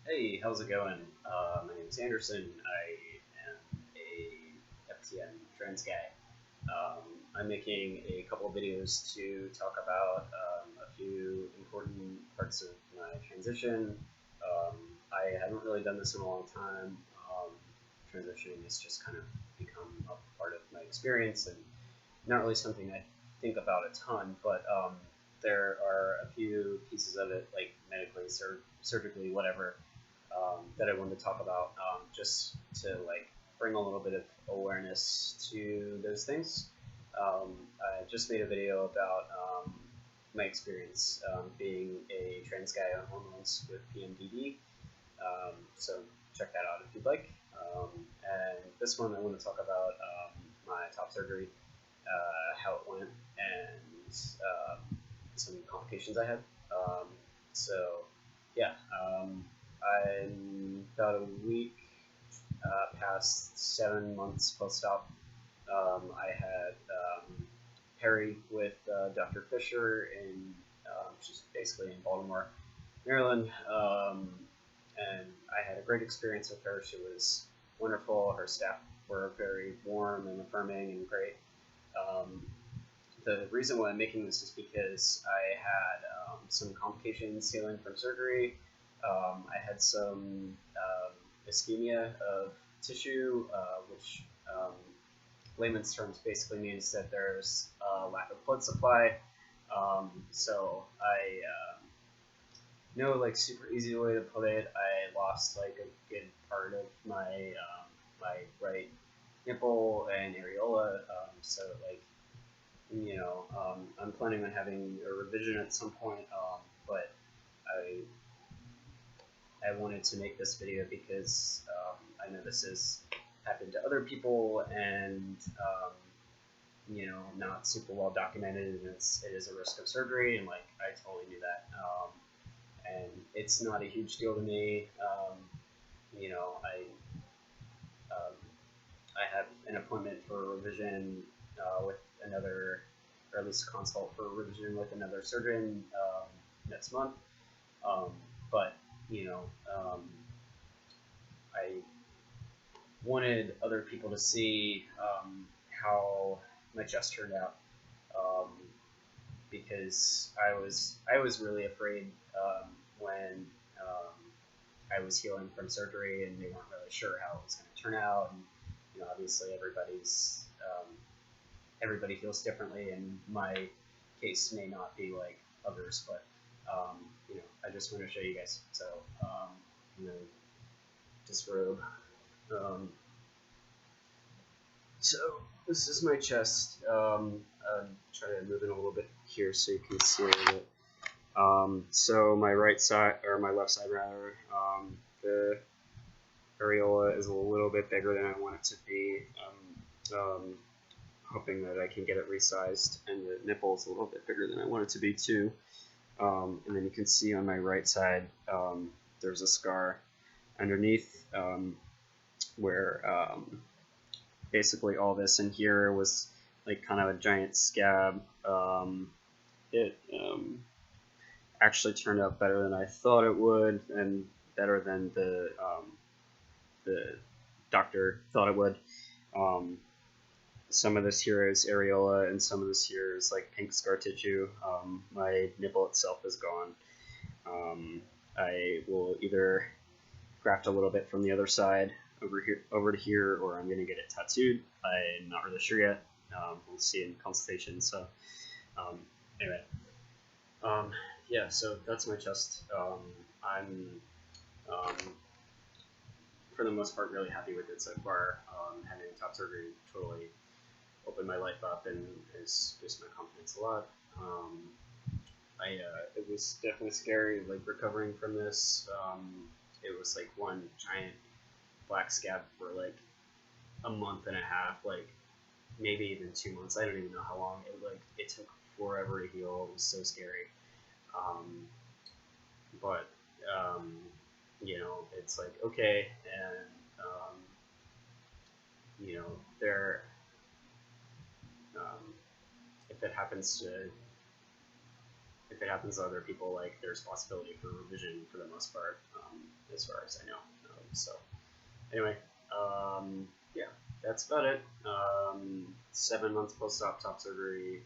Hey, how's it going? My name is Anderson. I am a FTM trans guy. Um, I'm making a couple of videos to talk about a few important parts of my transition. Um, I haven't really done this in a long time. Transitioning has just kind of become a part of my experience and not really something I think about a ton, but there are a few pieces of it, like medically, surgically, whatever, that I wanted to talk about, just to like bring a little bit of awareness to those things. I just made a video about my experience being a trans guy on hormones with PMDD. So check that out if you'd like. And this one I want to talk about my top surgery, how it went, and some complications I had. Um, so yeah, I'm about a week past 7 months post-op. I had Perry with Dr. Fisher in, she's basically in Baltimore, Maryland, and I had a great experience with her. She was wonderful. Her staff were very warm and affirming and great. Um, the reason why I'm making this is because I had some complications healing from surgery. I had some ischemia of tissue, which layman's terms basically means that there's a lack of blood supply. So I no like super easy way to put it. I lost like a good part of my right nipple and areola. So like I'm planning on having a revision at some point, but I I wanted to make this video because I know this has happened to other people and not super well documented, and it is a risk of surgery, and like I totally knew that, and it's not a huge deal to me. You know, um, I have an appointment for a revision with another, or at least a consult for a revision with another surgeon next month. Um, but you know, um, I wanted other people to see how my chest turned out, um, because I was really afraid when I was healing from surgery and they weren't really sure how it was going to turn out. And obviously everybody feels differently, and my case may not be like others, but I just want to show you guys. So I'm gonna disrobe. Um, so this is my chest. Try to move it a little bit here so you can see a little bit. So my right side, or my left side rather, the areola is a little bit bigger than I want it to be. Hoping that I can get it resized, and the nipple is a little bit bigger than I want it to be too. And then you can see on my right side, there's a scar underneath, where basically all this in here was like kind of a giant scab. It actually turned out better than I thought it would, and better than the doctor thought it would. Some of this here is areola, and some of this here is like pink scar tissue. My nipple itself is gone. I will either graft a little bit from the other side over to here, or I'm going to get it tattooed. I'm not really sure yet. We'll see in consultation. So um, anyway, yeah, so that's my chest. I'm for the most part really happy with it so far. Having top surgery totally opened my life up and has boosted my confidence a lot. It was definitely scary, like recovering from this. It was like one giant black scab for like a month and a half, like maybe even 2 months. I don't even know how long. It took forever to heal. It was so scary. But it's like okay, and there. Um, if it happens to if it happens to other people, like there's possibility for revision for the most part, as far as I know. So anyway, yeah, that's about it. 7 months post-op top surgery.